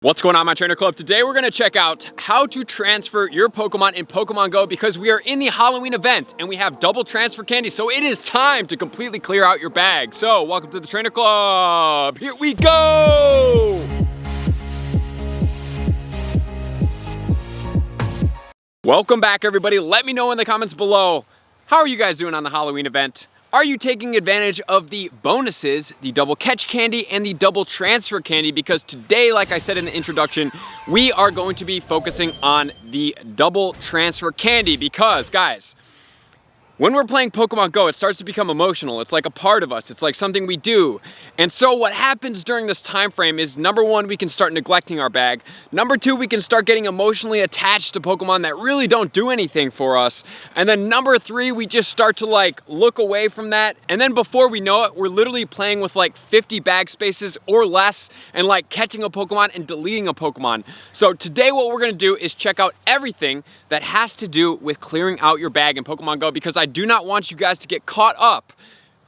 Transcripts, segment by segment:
What's going on, my trainer club? Today we're going to check out how to transfer your Pokemon in Pokemon Go because we are in the Halloween event and we have double transfer candy, so it is time to completely clear out your bag. So welcome to the trainer club. Here we go. Welcome back, everybody. Let me know in the comments below, how are you guys doing on the Halloween event? Are you taking advantage of the bonuses, the double catch candy and the double transfer candy? Because today, like I said in the introduction, we are going to be focusing on the double transfer candy because, guys, when we're playing Pokemon Go, it starts to become emotional. It's like a part of us. It's like something we do. And so what happens during this time frame is, number one, we can start neglecting our bag. Number two, we can start getting emotionally attached to Pokemon that really don't do anything for us. And then number three, we just start to like look away from that. And then before we know it, we're literally playing with like 50 bag spaces or less and like catching a Pokemon and deleting a Pokemon. So today what we're gonna do is check out everything that has to do with clearing out your bag in Pokemon Go, because I do not want you guys to get caught up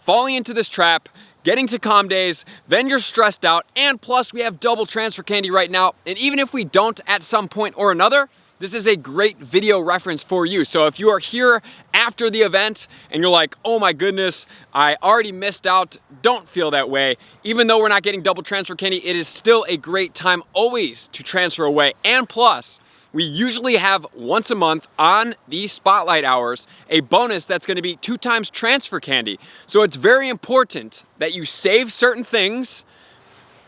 falling into this trap, getting to calm days, then you're stressed out, and plus we have double transfer candy right now, and even if we don't at some point or another, this is a great video reference for you. So if you are here after the event and you're like, oh my goodness, I already missed out, don't feel that way. Even though we're not getting double transfer candy, it is still a great time always to transfer away. And plus, we usually have once a month on the spotlight hours a bonus that's going to be 2 times transfer candy. So it's very important that you save certain things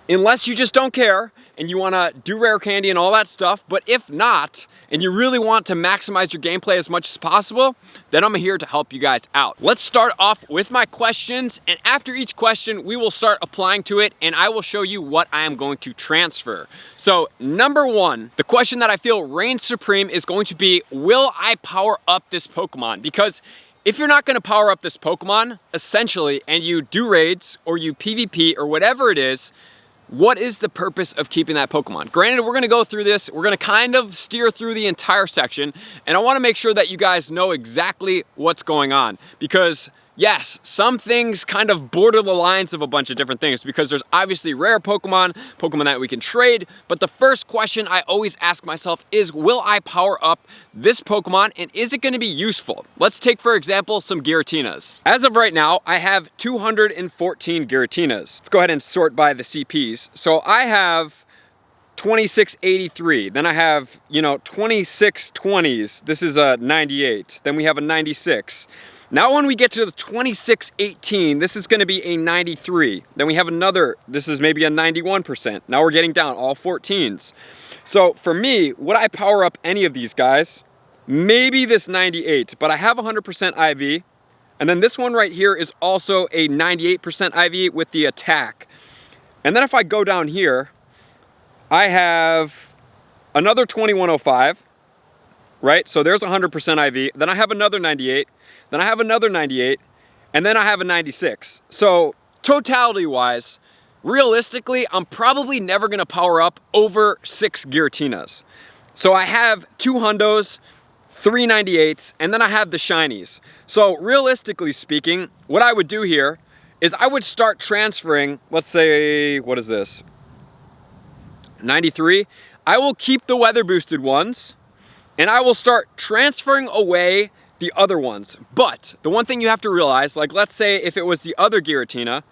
unless you just don't care and you want to do rare candy and all that stuff. But if not, and you really want to maximize your gameplay as much as possible, then I'm here to help you guys out. Let's start off with my questions, and after each question we will start applying to it and I will show you what I am going to transfer. So number one, the question that I feel reigns supreme is going to be, will I power up this Pokemon? Because if you're not going to power up this Pokemon, essentially, and you do raids or you PvP or whatever it is, what is the purpose of keeping that Pokemon? Granted, we're going to go through this. We're going to kind of steer through the entire section, and I want to make sure that you guys know exactly what's going on, because yes, some things kind of border the lines of a bunch of different things, because there's obviously rare Pokemon that we can trade, but the first question I always ask myself is, will I power up this Pokemon and is it going to be useful? Let's take, for example, some Giratinas. As of right now, I have 214 Giratinas. Let's go ahead and sort by the CPs. So I have 2683, then I have, 2620s. This is a 98. Then we have a 96. Now when we get to the 2618, this is going to be a 93. Then we have another, this is maybe a 91%. Now we're getting down, all 14s. So for me, would I power up any of these guys? Maybe this 98, but I have 100% IV. And then this one right here is also a 98% IV with the attack. And then if I go down here, I have another 2105, right? So there's 100% IV. Then I have another 98. Then I have another 98, and then I have a 96. So totality-wise, realistically, I'm probably never gonna power up over 6 Giratinas. So I have 2 hundos, 3 98s, and then I have the shinies. So realistically speaking, what I would do here is I would start transferring, let's say, what is this? 93. I will keep the weather boosted ones, and I will start transferring away the other ones. But the one thing you have to realize, like let's say if it was the other Giratina,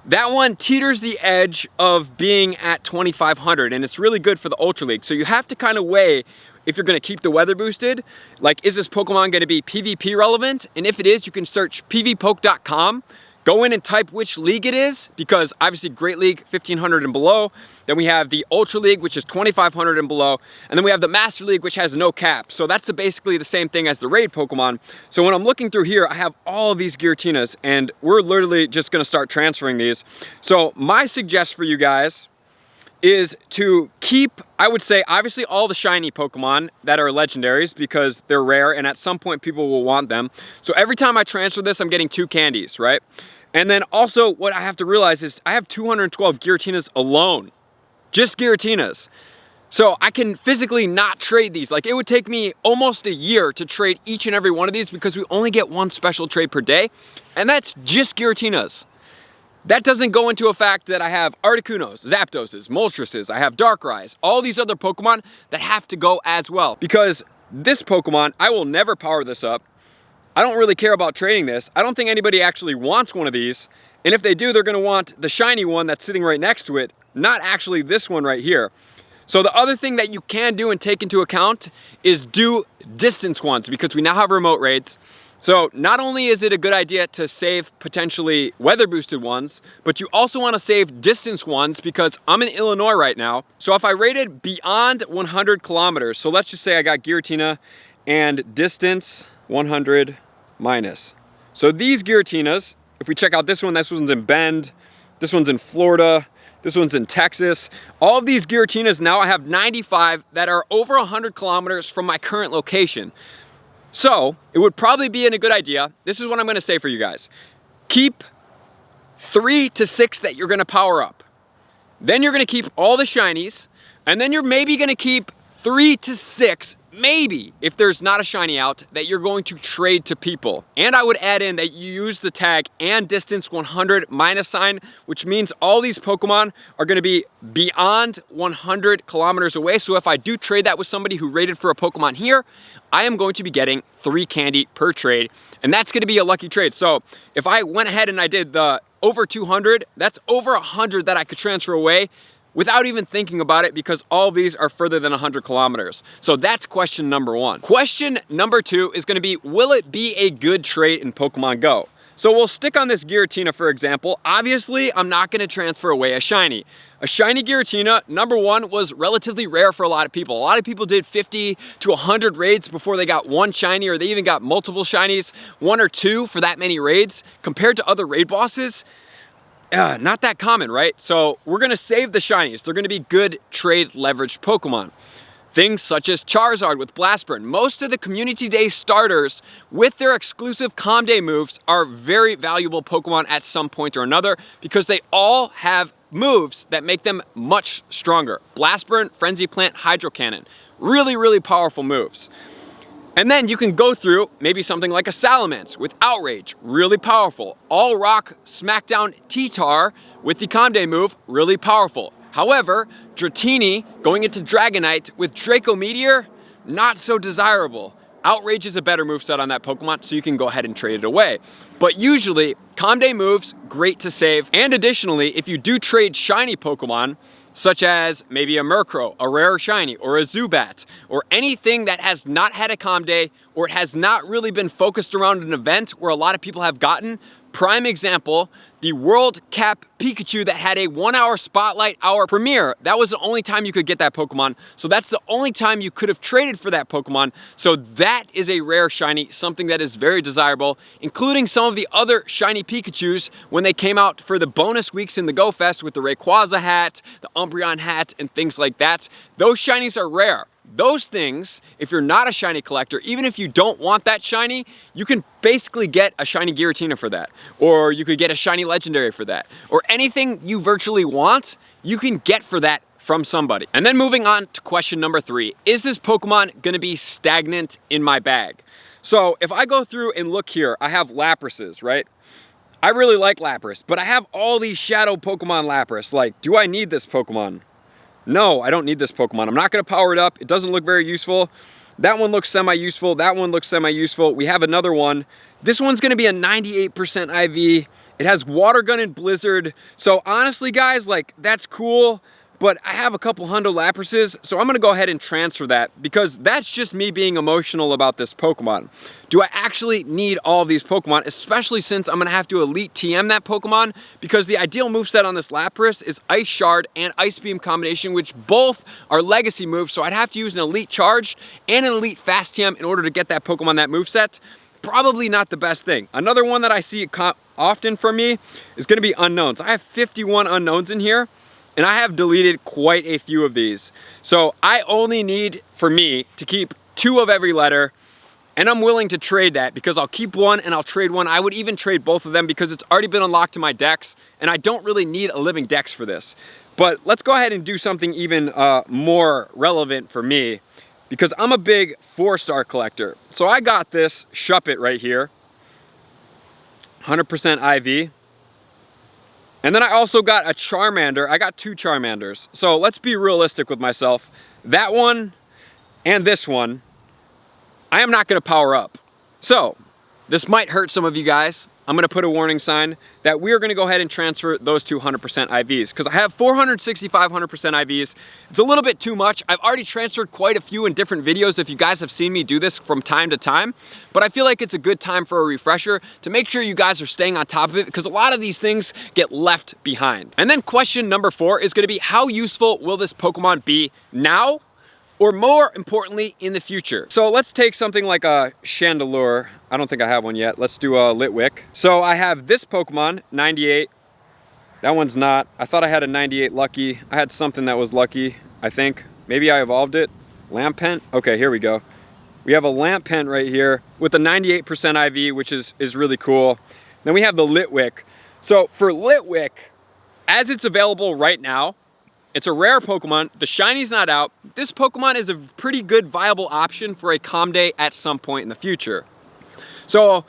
that one teeters the edge of being at 2500, and it's really good for the Ultra League. So you have to kind of weigh, if you're going to keep the weather boosted, like, is this Pokemon going to be PvP relevant? And if it is, you can search pvpoke.com, go in and type which league it is, because obviously Great League 1500 and below. Then we have the Ultra League, which is 2500 and below. And then we have the Master League, which has no cap. So that's basically the same thing as the raid Pokemon. So when I'm looking through here, I have all of these Giratinas, and we're literally just gonna start transferring these. So my suggestion for you guys is to keep, I would say, obviously all the shiny Pokemon that are legendaries, because they're rare and at some point people will want them. So every time I transfer this, I'm getting 2 candies, right? And then also what I have to realize is I have 212 Giratinas alone. Just Giratinas. So I can physically not trade these. Like, it would take me almost a year to trade each and every one of these, because we only get 1 special trade per day. And that's just Giratinas. That doesn't go into a fact that I have Articunos, Zapdoses, Moltres, I have Darkrai's, all these other Pokemon that have to go as well. Because this Pokemon, I will never power this up. I don't really care about trading this. I don't think anybody actually wants one of these. And if they do, they're gonna want the shiny one that's sitting right next to it, not actually this one right here. So the other thing that you can do and take into account is do distance ones, because we now have remote raids. So not only is it a good idea to save potentially weather boosted ones, but you also want to save distance ones, because I'm in Illinois right now. So if I rated beyond 100 kilometers, so let's just say I got Giratina and distance 100 minus. So these Giratinas, if we check out this one's in Bend, this one's in Florida, this one's in Texas. All of these Giratinas now I have 95 that are over 100 kilometers from my current location. So it would probably be a good idea. This is what I'm gonna say for you guys. Keep 3 to 6 that you're gonna power up. Then you're gonna keep all the shinies, and then you're maybe gonna keep 3 to 6, maybe, if there's not a shiny out, that you're going to trade to people. And I would add in that you use the tag and distance 100 minus sign, which means all these Pokemon are gonna be beyond 100 kilometers away. So if I do trade that with somebody who rated for a Pokemon here, I am going to be getting 3 candy per trade, and that's gonna be a lucky trade. So if I went ahead and I did the over 200, that's over 100 that I could transfer away without even thinking about it, because all of these are further than 100 kilometers. So that's question number 1. Question number 2 is gonna be, will it be a good trade in Pokemon Go? So we'll stick on this Giratina for example. Obviously, I'm not gonna transfer away a shiny. A shiny Giratina, number 1, was relatively rare for a lot of people. A lot of people did 50 to 100 raids before they got one shiny, or they even got multiple shinies, 1 or 2 for that many raids. Compared to other raid bosses, not that common, right? So we're gonna save the shinies. They're gonna be good trade leveraged Pokemon. Things such as Charizard with Blast Burn. Most of the Community Day starters with their exclusive Calm Day moves are very valuable Pokemon at some point or another, because they all have moves that make them much stronger. Blast Burn, Frenzy Plant, Hydro Cannon. Really, really powerful moves. And then you can go through maybe something like a Salamence with Outrage, really powerful. All Rock Smackdown T-Tar with the Calm Day move, really powerful. However, Dratini going into Dragonite with Draco Meteor, not so desirable. Outrage is a better moveset on that Pokemon, so you can go ahead and trade it away. But usually, Calm Day moves, great to save. And additionally, if you do trade shiny Pokemon, such as maybe a Murkrow, a rare shiny, or a Zubat, or anything that has not had a Calm Day, or it has not really been focused around an event where a lot of people have gotten. Prime example, the World Cap Pikachu that had a 1-hour Spotlight Hour premiere. That was the only time you could get that Pokemon. So that's the only time you could have traded for that Pokemon. So that is a rare shiny, something that is very desirable, including some of the other shiny Pikachus when they came out for the bonus weeks in the Go Fest with the Rayquaza hat, the Umbreon hat, and things like that. Those shinies are rare. Those things, if you're not a shiny collector, even if you don't want that shiny, you can basically get a shiny Giratina for that. Or you could get a shiny legendary for that. Or anything you virtually want, you can get for that from somebody. And then moving on to question number 3, is this Pokemon gonna be stagnant in my bag? So if I go through and look here, I have Laprases, right? I really like Lapras, but I have all these shadow Pokemon Lapras. Like, do I need this Pokemon? No, I don't need this Pokemon. I'm not gonna power it up. It doesn't look very useful. That one looks semi-useful. That one looks semi-useful. We have another one. This one's gonna be a 98% IV. It has Water Gun and Blizzard. So honestly, guys, like, that's cool, but I have a couple Hundo Laprases, so I'm gonna go ahead and transfer that, because that's just me being emotional about this Pokemon. Do I actually need all of these Pokemon, especially since I'm gonna have to Elite TM that Pokemon, because the ideal moveset on this Lapras is Ice Shard and Ice Beam combination, which both are legacy moves, so I'd have to use an Elite Charge and an Elite Fast TM in order to get that Pokemon that moveset. Probably not the best thing. Another one that I see often from me is gonna be Unknowns. I have 51 Unknowns in here, and I have deleted quite a few of these. So I only need, for me, to keep 2 of every letter, and I'm willing to trade that, because I'll keep 1 and I'll trade 1. I would even trade both of them because it's already been unlocked to my dex, and I don't really need a living dex for this. But let's go ahead and do something even more relevant for me, because I'm a big 4-star collector. So I got this Shuppet right here, 100% IV. And then I also got a Charmander. I got 2 Charmanders. So let's be realistic with myself. That one and this one, I am not gonna power up. So this might hurt some of you guys. I'm gonna put a warning sign that we are gonna go ahead and transfer those 200% IVs because I have 465 100% IVs. It's a little bit too much. I've already transferred quite a few in different videos if you guys have seen me do this from time to time, but I feel like it's a good time for a refresher to make sure you guys are staying on top of it because a lot of these things get left behind. And then question number 4 is gonna be, how useful will this Pokemon be now? Or more importantly, in the future. So let's take something like a Chandelure. I don't think I have one yet. Let's do a Litwick. So I have this Pokemon, 98. That one's not. I thought I had a 98 Lucky. I had something that was Lucky, I think. Maybe I evolved it. Lampent? Okay, here we go. We have a Lampent right here with a 98% IV, which is really cool. Then we have the Litwick. So for Litwick, as it's available right now, it's a rare Pokemon. The shiny's not out. This Pokemon is a pretty good viable option for a Calm Day at some point in the future. So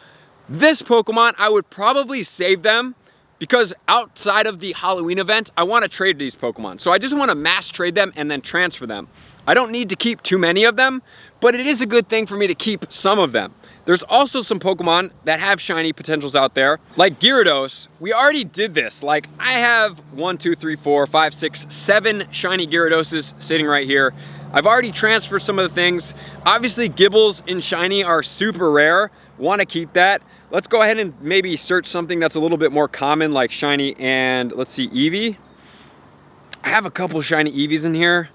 this Pokemon, I would probably save them because outside of the Halloween event, I want to trade these Pokemon. So I just want to mass trade them and then transfer them. I don't need to keep too many of them, but it is a good thing for me to keep some of them. There's also some Pokemon that have shiny potentials out there, like Gyarados. We already did this. Like, I have 1, 2, 3, 4, 5, 6, 7 shiny Gyaradoses sitting right here. I've already transferred some of the things. Obviously, Gibbles in shiny are super rare. Want to keep that. Let's go ahead and maybe search something that's a little bit more common, like shiny and, let's see, Eevee. I have a couple shiny Eevees in here.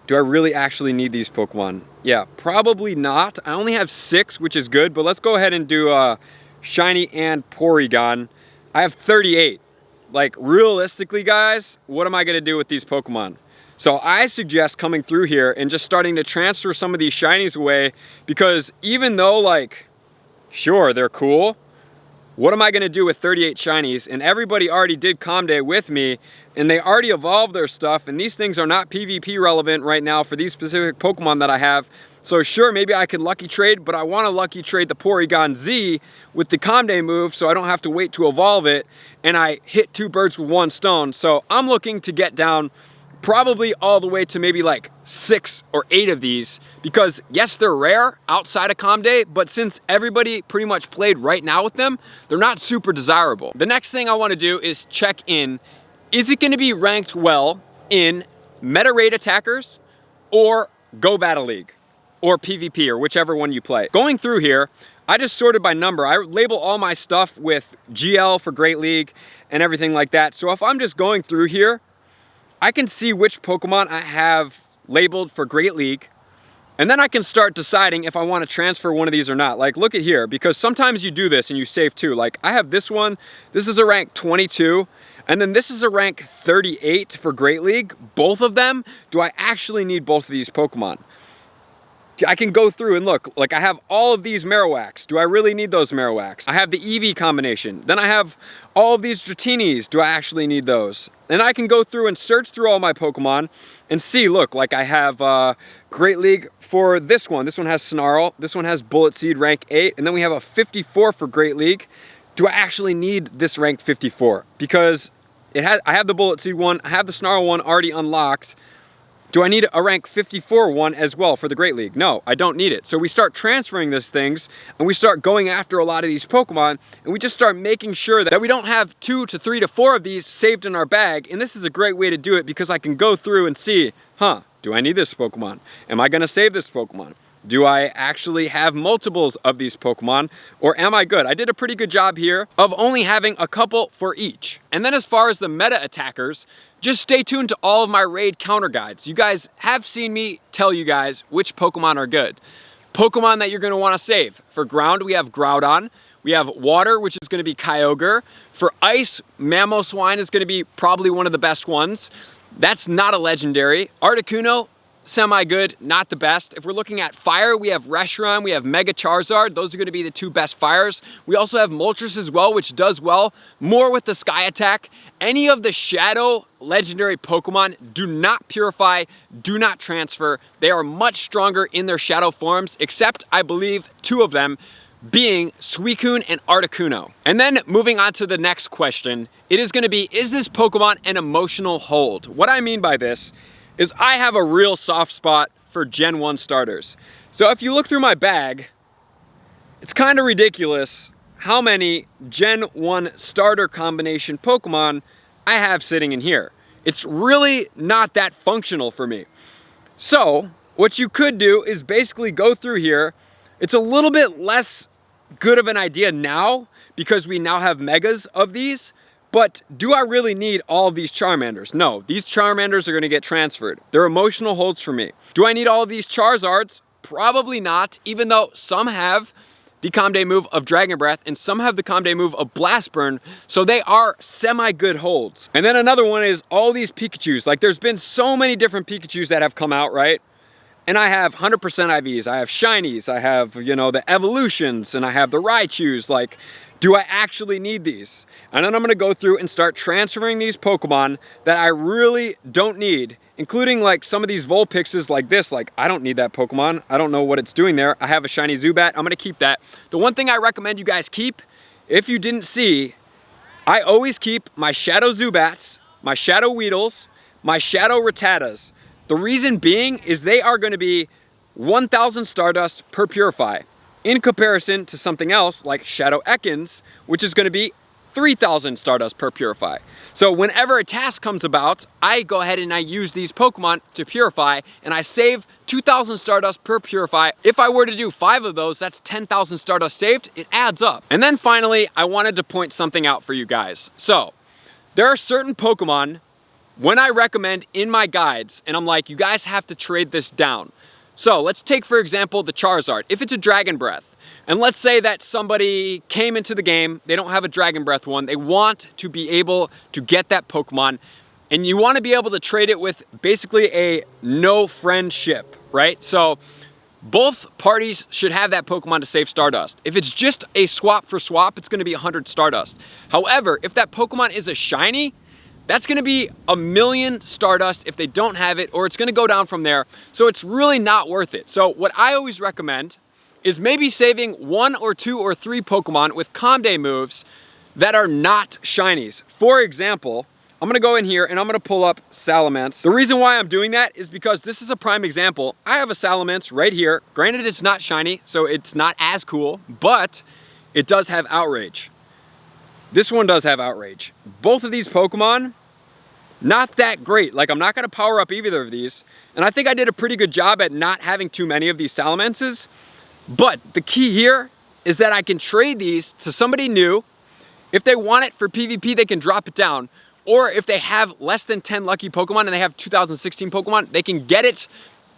Do I really actually need these Pokemon? Yeah, probably not. I only have 6, which is good, but let's go ahead and do shiny and Porygon. I have 38. Like, realistically, guys, what am I gonna do with these Pokemon? So I suggest coming through here and just starting to transfer some of these shinies away, because even though, like, sure, they're cool, what am I gonna do with 38 shinies? And everybody already did Calm Day with me, and they already evolved their stuff, and these things are not PvP relevant right now for these specific Pokemon that I have. So sure, maybe I could lucky trade, but I wanna lucky trade the Porygon Z with the Calm Day move so I don't have to wait to evolve it, and I hit 2 birds with 1 stone. So I'm looking to get down probably all the way to maybe like 6 or 8 of these, because yes, they're rare outside of Calm Day, but since everybody pretty much played right now with them, they're not super desirable. The next thing I want to do is check in, is it going to be ranked well in meta raid attackers or Go Battle League or PvP or whichever one you play. Going through here, I just sorted by number. I label all my stuff with GL for Great League and everything like that. So if I'm just going through here, I can see which Pokemon I have labeled for Great League, and then I can start deciding if I want to transfer one of these or not. Like, look at here, because sometimes you do this and you save 2. Like, I have this one, this is a rank 22, and then this is a rank 38 for Great League. Both of them, do I actually need both of these Pokemon? I can go through and look, like I have all of these Marowaks. Do I really need those Marowaks? I have the Eevee combination. Then I have all of these Dratinis. Do I actually need those? And I can go through and search through all my Pokemon and see, look, like I have Great League for this one. This one has Snarl. This one has Bullet Seed rank 8. And then we have a 54 for Great League. Do I actually need this rank 54? Because I have the Bullet Seed one. I have the Snarl one already unlocked. Do I need a rank 54 one as well for the Great League? No, I don't need it. So we start transferring these things and we start going after a lot of these Pokemon, and we just start making sure that we don't have 2 to 3 to 4 of these saved in our bag. And this is a great way to do it because I can go through and see, do I need this Pokemon? Am I gonna save this Pokemon? Do I actually have multiples of these Pokemon, or am I good? I did a pretty good job here of only having a couple for each. And then as far as the meta attackers, just stay tuned to all of my raid counter guides. You guys have seen me tell you guys which Pokemon are good. Pokemon that you're gonna wanna save. For ground, we have Groudon. We have water, which is gonna be Kyogre. For ice, Mamoswine is gonna be probably one of the best ones. That's not a legendary. Articuno, semi-good, not the best. If we're looking at fire, we have Reshiram, we have Mega Charizard. Those are gonna be the 2 best fires. We also have Moltres as well, which does well, more with the Sky Attack. Any of the Shadow legendary Pokemon do not purify, do not transfer. They are much stronger in their Shadow forms, except I believe 2 of them, being Suicune and Articuno. And then moving on to the next question, it is gonna be, is this Pokemon an emotional hold? What I mean by this is I have a real soft spot for Gen 1 starters. So if you look through my bag, it's kind of ridiculous how many Gen 1 starter combination Pokemon I have sitting in here. It's really not that functional for me. So what you could do is basically go through here. It's a little bit less good of an idea now because we now have megas of these, but do I really need all of these Charmanders? No, these Charmanders are gonna get transferred. They're emotional holds for me. Do I need all of these Charizards? Probably not, even though some have the Comday move of Dragon Breath and some have the Comday move of Blast Burn, so they are semi-good holds. And then another one is all these Pikachus. Like, there's been so many different Pikachus that have come out, right? And I have 100% IVs, I have Shinies, I have, you know, the Evolutions, and I have the Raichus. Like, do I actually need these? And then I'm gonna go through and start transferring these Pokemon that I really don't need, including like some of these Vulpixes like this. Like, I don't need that Pokemon. I don't know what it's doing there. I have a shiny Zubat, I'm gonna keep that. The one thing I recommend you guys keep, if you didn't see, I always keep my Shadow Zubats, my Shadow Weedles, my Shadow Rattatas. The reason being is they are gonna be 1,000 Stardust per Purify, in comparison to something else like Shadow Ekans, which is gonna be 3,000 Stardust per Purify. So whenever a task comes about, I go ahead and I use these Pokemon to Purify, and I save 2,000 Stardust per Purify. If I were to do 5 of those, that's 10,000 Stardust saved. It adds up. And then finally, I wanted to point something out for you guys. So there are certain Pokemon when I recommend in my guides, and I'm like, you guys have to trade this down. So let's take, for example, the Charizard. If it's a Dragon Breath, and let's say that somebody came into the game, they don't have a Dragon Breath one, they want to be able to get that Pokemon, and you want to be able to trade it with basically a no friendship, right? So both parties should have that Pokemon to save Stardust. If it's just a swap for swap, it's going to be 100 Stardust. However, if that Pokemon is a shiny, that's gonna be 1,000,000 Stardust if they don't have it, or it's gonna go down from there. So it's really not worth it. So what I always recommend is maybe saving 1 or 2 or 3 Pokemon with Comday moves that are not shinies. For example, I'm gonna go in here and I'm gonna pull up Salamence. The reason why I'm doing that is because this is a prime example. I have a Salamence right here. Granted, it's not shiny, so it's not as cool, but it does have Outrage. This one does have Outrage. Both of these Pokemon, not that great. Like, I'm not gonna power up either of these. And I think I did a pretty good job at not having too many of these Salamences. But the key here is that I can trade these to somebody new. If they want it for PvP, they can drop it down. Or if they have less than 10 lucky Pokemon and they have 2016 Pokemon, they can get it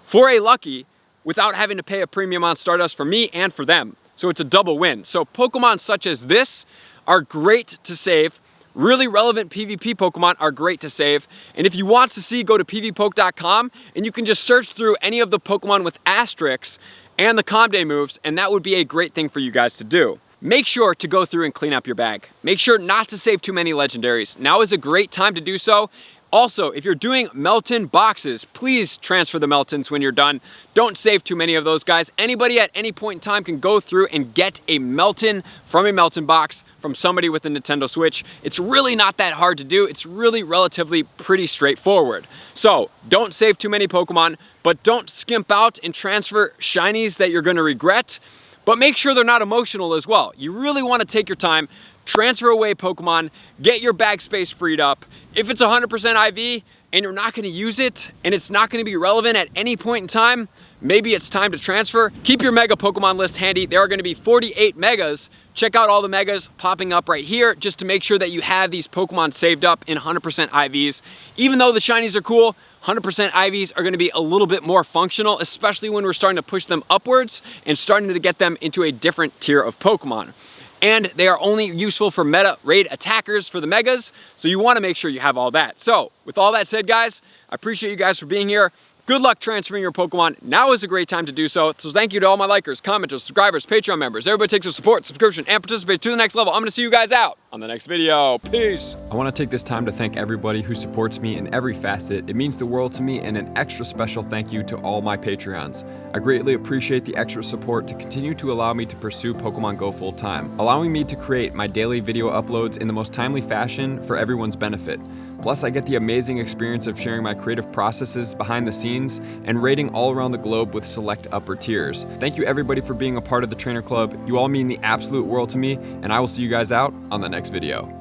for a lucky without having to pay a premium on Stardust for me and for them. So it's a double win. So Pokemon such as this are great to save. Really relevant PvP Pokemon are great to save. And if you want to see, go to pvpoke.com and you can just search through any of the Pokemon with asterisks and the Comday moves, and that would be a great thing for you guys to do. Make sure to go through and clean up your bag. Make sure not to save too many legendaries. Now is a great time to do so. Also, if you're doing Melton boxes, please transfer the Meltons when you're done. Don't save too many of those guys. Anybody at any point in time can go through and get a Melton from a Melton box from somebody with a Nintendo Switch. It's really not that hard to do. It's really relatively pretty straightforward. So don't save too many Pokemon, but don't skimp out and transfer shinies that you're gonna regret. But make sure they're not emotional as well. You really wanna take your time, transfer away Pokemon, get your bag space freed up. If it's 100% IV and you're not gonna use it and it's not gonna be relevant at any point in time, maybe it's time to transfer. Keep your Mega Pokemon list handy. There are gonna be 48 Megas. Check out all the Megas popping up right here just to make sure that you have these Pokemon saved up in 100% IVs. Even though the shinies are cool, 100% IVs are gonna be a little bit more functional, especially when we're starting to push them upwards and starting to get them into a different tier of Pokemon. And they are only useful for meta raid attackers for the Megas, so you wanna make sure you have all that. So, with all that said, guys, I appreciate you guys for being here. Good luck transferring your Pokemon. Now is a great time to do so. So thank you to all my likers, commenters, subscribers, Patreon members. Everybody takes a support, subscription, and participates to the next level. I'm gonna see you guys out on the next video. Peace. I wanna take this time to thank everybody who supports me in every facet. It means the world to me, and an extra special thank you to all my Patreons. I greatly appreciate the extra support to continue to allow me to pursue Pokemon Go full time, allowing me to create my daily video uploads in the most timely fashion for everyone's benefit. Plus, I get the amazing experience of sharing my creative processes behind the scenes and raiding all around the globe with select upper tiers. Thank you everybody for being a part of the Trainer Club. You all mean the absolute world to me, and I will see you guys out on the next video.